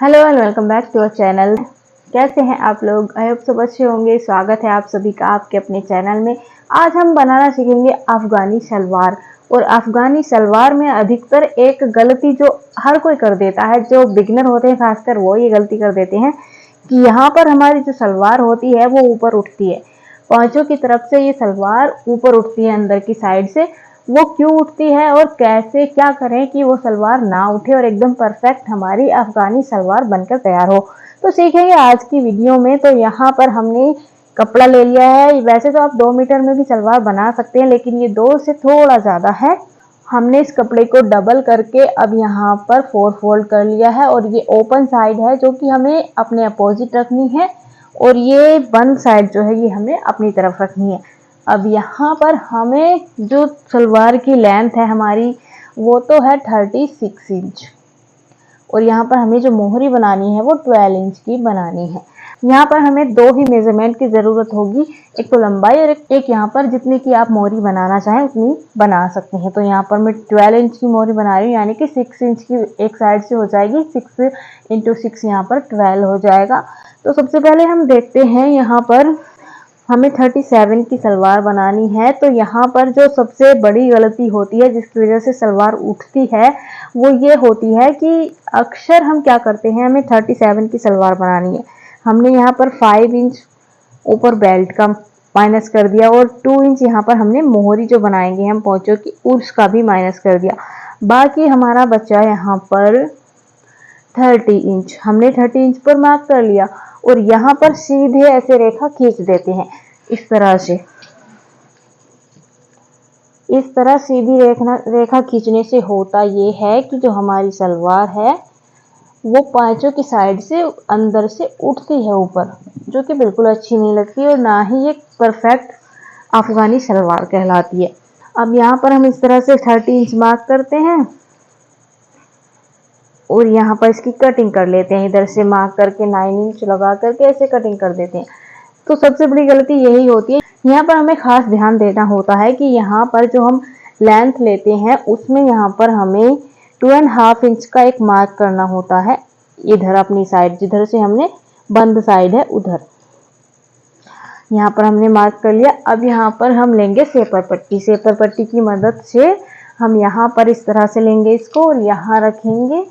Hello and welcome back to our channel. कैसे हैं आप लोग? आई होप सब अच्छे होंगे। स्वागत है आप सभी का आपके अपने चैनल में। आज हम बनाना सीखेंगे अफगानी सलवार। और अफगानी सलवार में अधिकतर एक गलती जो हर कोई कर देता है, जो बिगिनर होते हैं खासकर वो ये गलती कर देते हैं कि यहाँ पर हमारी जो सलवार होती है वो ऊपर उठती है। पांचों की तरफ से ये सलवार ऊपर उठती है अंदर की साइड से। वो क्यों उठती है और कैसे क्या करें कि वो सलवार ना उठे और एकदम परफेक्ट हमारी अफगानी सलवार बनकर तैयार हो, तो सीखेंगे आज की वीडियो में। तो यहाँ पर हमने कपड़ा ले लिया है। वैसे तो आप 2 मीटर में भी सलवार बना सकते हैं, लेकिन ये 2 से थोड़ा ज़्यादा है। हमने इस कपड़े को डबल करके अब यहाँ पर 4 फोल्ड कर लिया है और ये ओपन साइड है जो कि हमें अपने अपोजिट रखनी है और ये बंद साइड जो है ये हमें अपनी तरफ रखनी है। अब यहाँ पर हमें जो सलवार की लेंथ है हमारी वो तो है 36 इंच और यहाँ पर हमें जो मोहरी बनानी है वो 12 इंच की बनानी है। यहाँ पर हमें 2 ही मेजरमेंट की ज़रूरत होगी, एक तो लंबाई और एक यहाँ पर जितनी की आप मोहरी बनाना चाहें उतनी बना सकते हैं। तो यहाँ पर मैं 12 इंच की मोहरी बना रही हूँ, यानी कि 6 इंच की एक साइड से हो जाएगी, 6 इंटू 6 यहाँ पर 12 हो जाएगा। तो सबसे पहले हम देखते हैं यहाँ पर हमें 37 की सलवार बनानी है। तो यहाँ पर जो सबसे बड़ी गलती होती है जिसकी वजह से सलवार उठती है वो ये होती है कि अक्सर हम क्या करते हैं, हमें 37 की सलवार बनानी है, हमने यहाँ पर 5 इंच ऊपर बेल्ट का माइनस कर दिया और 2 इंच यहाँ पर हमने मोहरी जो बनाएंगे हम पोंचों की उसका भी माइनस कर दिया। बाकी हमारा बचा यहाँ पर 30 इंच। हमने 30 इंच पर मार्क कर लिया और यहाँ पर सीधे ऐसे रेखा खींच देते हैं इस तरह से। इस तरह सीधी रेखा खींचने से होता ये है कि जो हमारी सलवार है वो पांचों की साइड से अंदर से उठती है ऊपर, जो कि बिल्कुल अच्छी नहीं लगती और ना ही ये परफेक्ट अफगानी सलवार कहलाती है। अब यहाँ पर हम इस तरह से 30 इंच मार्क करते हैं और यहाँ पर इसकी कटिंग कर लेते हैं। इधर से मार्क करके 9 इंच लगा करके ऐसे कटिंग कर देते हैं। तो सबसे बड़ी गलती यही होती है। यहाँ पर हमें खास ध्यान देना होता है कि यहाँ पर जो हम लेंथ लेते हैं उसमें यहाँ पर हमें 2.5 इंच का एक मार्क करना होता है इधर अपनी साइड, जिधर से हमने बंद साइड है उधर। यहाँ पर हमने मार्क कर लिया। अब यहाँ पर हम लेंगे सेपर पट्टी। सेपर पट्टी की मदद से हम यहाँ पर इस तरह से लेंगे इसको और यहाँ रखेंगे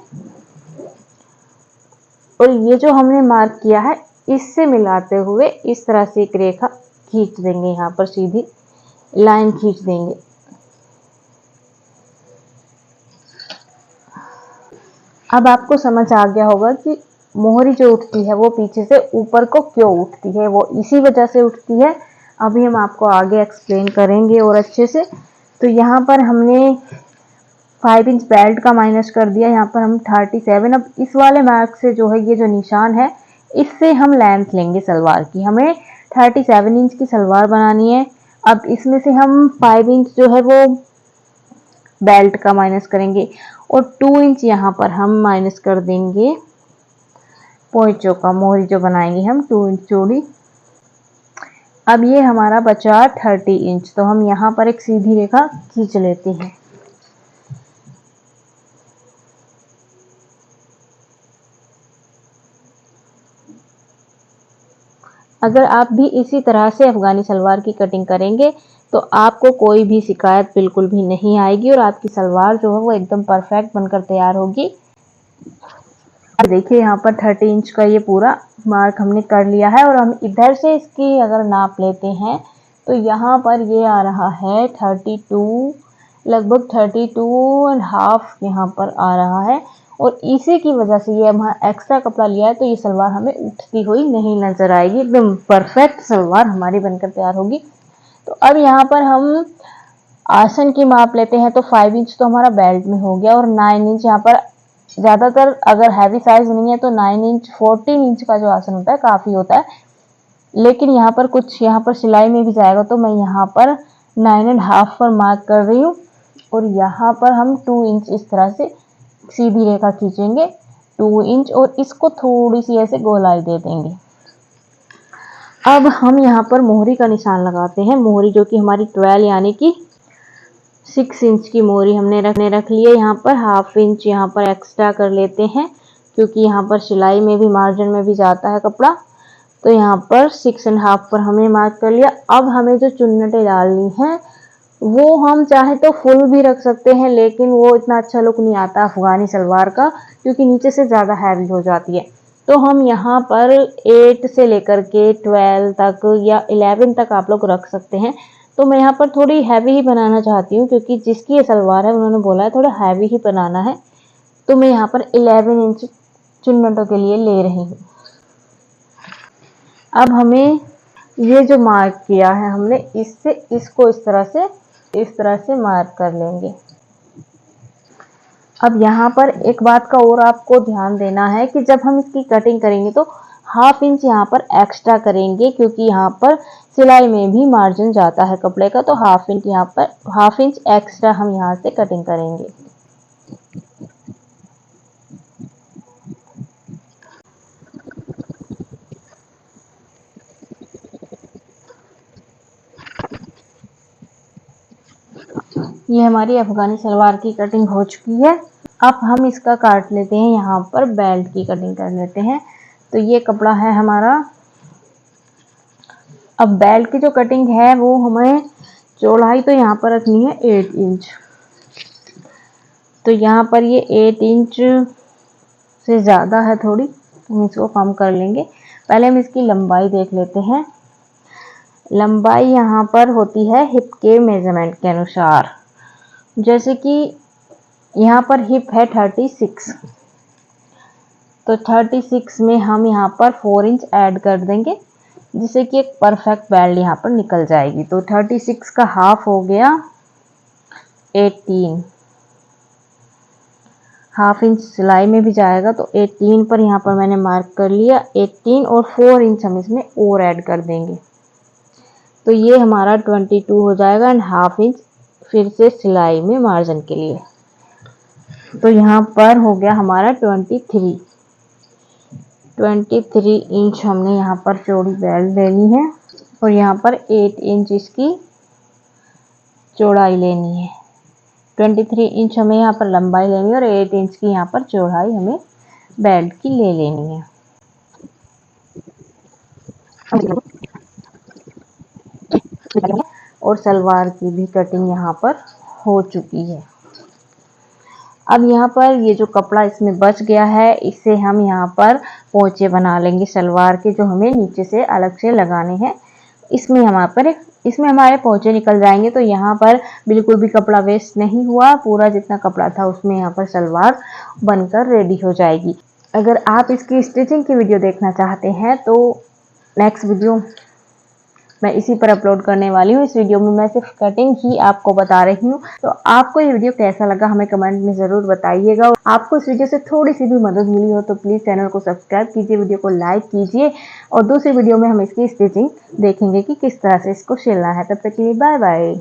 और ये जो हमने मार्क किया है इससे मिलाते हुए इस तरह से एक रेखा खींच देंगे, यहाँ पर सीधी लाइन खींच देंगे। अब आपको समझ आ गया होगा कि मोहरी जो उठती है वो पीछे से ऊपर को क्यों उठती है, वो इसी वजह से उठती है। अभी हम आपको आगे एक्सप्लेन करेंगे और अच्छे से। तो यहाँ पर हमने 5 इंच बेल्ट का माइनस कर दिया, यहाँ पर हम 37। अब इस वाले मार्क से जो है ये जो निशान है इससे हम लेंथ लेंगे सलवार की। हमें 37 इंच की सलवार बनानी है। अब इसमें से हम 5 इंच जो है वो बेल्ट का माइनस करेंगे और 2 इंच यहाँ पर हम माइनस कर देंगे पोंचों का, मोहरी जो बनाएंगे हम 2 इंच चौड़ी। अब ये हमारा बचा 30 इंच। तो हम यहाँ पर एक सीधी रेखा खींच लेते हैं। अगर आप भी इसी तरह से अफगानी सलवार की कटिंग करेंगे तो आपको कोई भी शिकायत बिल्कुल भी नहीं आएगी और आपकी सलवार जो है वो एकदम परफेक्ट बनकर तैयार होगी। देखिए यहाँ पर 30 इंच का ये पूरा मार्क हमने कर लिया है और हम इधर से इसकी अगर नाप लेते हैं तो यहाँ पर ये आ रहा है 32, लगभग 32.5 यहाँ पर आ रहा है। और इसी की वजह से ये हम एक्स्ट्रा कपड़ा लिया है तो ये सलवार हमें उठती हुई नहीं नजर आएगी, एकदम परफेक्ट सलवार हमारी बनकर तैयार होगी। तो अब यहाँ पर हम आसन की माप लेते हैं। तो 5 इंच तो हमारा बेल्ट में हो गया और 9 इंच यहाँ पर, ज़्यादातर अगर हैवी साइज नहीं है तो 9 इंच 14 इंच का जो आसन होता है काफ़ी होता है, लेकिन यहाँ पर कुछ यहाँ पर सिलाई में भी जाएगा तो मैं यहाँ पर 9.5 पर मार्क कर रही हूँ और यहाँ पर हम 2 इंच इस तरह से सीधी रेखा खींचेंगे 2 इंच और इसको थोड़ी सी ऐसे गोलाई दे देंगे। अब हम यहाँ पर मोहरी का निशान लगाते हैं। मोहरी जो कि हमारी 12 यानी कि 6 इंच की मोहरी हमने रख ली है। यहाँ पर 1/2 इंच यहाँ पर एक्स्ट्रा कर लेते हैं क्योंकि यहाँ पर सिलाई में भी मार्जिन में भी जाता है कपड़ा। तो यहाँ पर 6.5 पर हमने मार्क कर लिया। अब हमें जो चुन्नटें डालनी है वो हम चाहे तो फुल भी रख सकते हैं, लेकिन वो इतना अच्छा लुक नहीं आता अफगानी सलवार का, क्योंकि नीचे से ज़्यादा हैवी हो जाती है। तो हम यहाँ पर 8 से लेकर के 12 तक या 11 तक आप लोग रख सकते हैं। तो मैं यहाँ पर थोड़ी हैवी ही बनाना चाहती हूँ, क्योंकि जिसकी ये सलवार है उन्होंने बोला है थोड़ा हैवी ही बनाना है। तो मैं यहाँ पर 11 इंच चुन्नटों के लिए ले रही हूँ। अब हमें ये जो मार्क किया है हमने, इससे इसको इस तरह से मार्क कर लेंगे। अब यहाँ पर एक बात का और आपको ध्यान देना है कि जब हम इसकी कटिंग करेंगे तो 1/2 इंच यहाँ पर एक्स्ट्रा करेंगे, क्योंकि यहाँ पर सिलाई में भी मार्जिन जाता है कपड़े का। तो 1/2 इंच यहाँ पर 1/2 इंच एक्स्ट्रा हम यहाँ से कटिंग करेंगे। ये हमारी अफगानी सलवार की कटिंग हो चुकी है। अब हम इसका काट लेते हैं, यहाँ पर बेल्ट की कटिंग कर लेते हैं। तो ये कपड़ा है हमारा। अब बेल्ट की जो कटिंग है वो हमें चौड़ाई तो यहाँ पर रखनी है 8 इंच। तो यहाँ पर ये 8 इंच से ज़्यादा है थोड़ी, हम इसको कम कर लेंगे। पहले हम इसकी लंबाई देख लेते हैं। लंबाई यहाँ पर होती है हिप के मेजरमेंट के अनुसार। जैसे कि यहाँ पर हिप है 36, तो 36 में हम यहाँ पर 4 इंच ऐड कर देंगे, जिससे कि एक परफेक्ट बेल्ट यहाँ पर निकल जाएगी। तो 36 का हाफ हो गया 18। 1/2 इंच सिलाई में भी जाएगा, तो 18 पर यहाँ पर मैंने मार्क कर लिया। 18 और 4 इंच हम इसमें और ऐड कर देंगे, तो ये हमारा 22 हो जाएगा। एंड 1/2 इंच फिर से सिलाई में मार्जिन के लिए। तो यहाँ पर हो गया हमारा 23 इंच हमने यहाँ पर चौड़ी बेल्ट लेनी है, और यहाँ पर 8 इंच इसकी चौड़ाई लेनी है। 23 इंच हमें यहाँ पर लंबाई लेनी है और 8 इंच की यहाँ पर चौड़ाई हमें बेल्ट की ले लेनी है। और सलवार की भी कटिंग यहाँ पर हो चुकी है। अब यहाँ पर ये जो कपड़ा इसमें बच गया है, इससे हम यहाँ पर पोंचे बना लेंगे सलवार के, जो हमें नीचे से अलग से लगाने हैं। इसमें हमारे पोंचे निकल जाएंगे। तो यहाँ पर बिल्कुल भी कपड़ा वेस्ट नहीं हुआ, पूरा जितना कपड़ा था उसमें यहाँ पर सलवार बनकर रेडी हो जाएगी। अगर आप इसकी स्टिचिंग की वीडियो देखना चाहते हैं तो नेक्स्ट वीडियो मैं इसी पर अपलोड करने वाली हूँ। इस वीडियो में मैं सिर्फ कटिंग ही आपको बता रही हूँ। तो आपको ये वीडियो कैसा लगा हमें कमेंट में ज़रूर बताइएगा। आपको इस वीडियो से थोड़ी सी भी मदद मिली हो तो प्लीज़ चैनल को सब्सक्राइब कीजिए, वीडियो को लाइक कीजिए, और दूसरी वीडियो में हम इसकी स्टिचिंग देखेंगे कि किस तरह से इसको सिलना है। तब तक के लिए बाय बाय।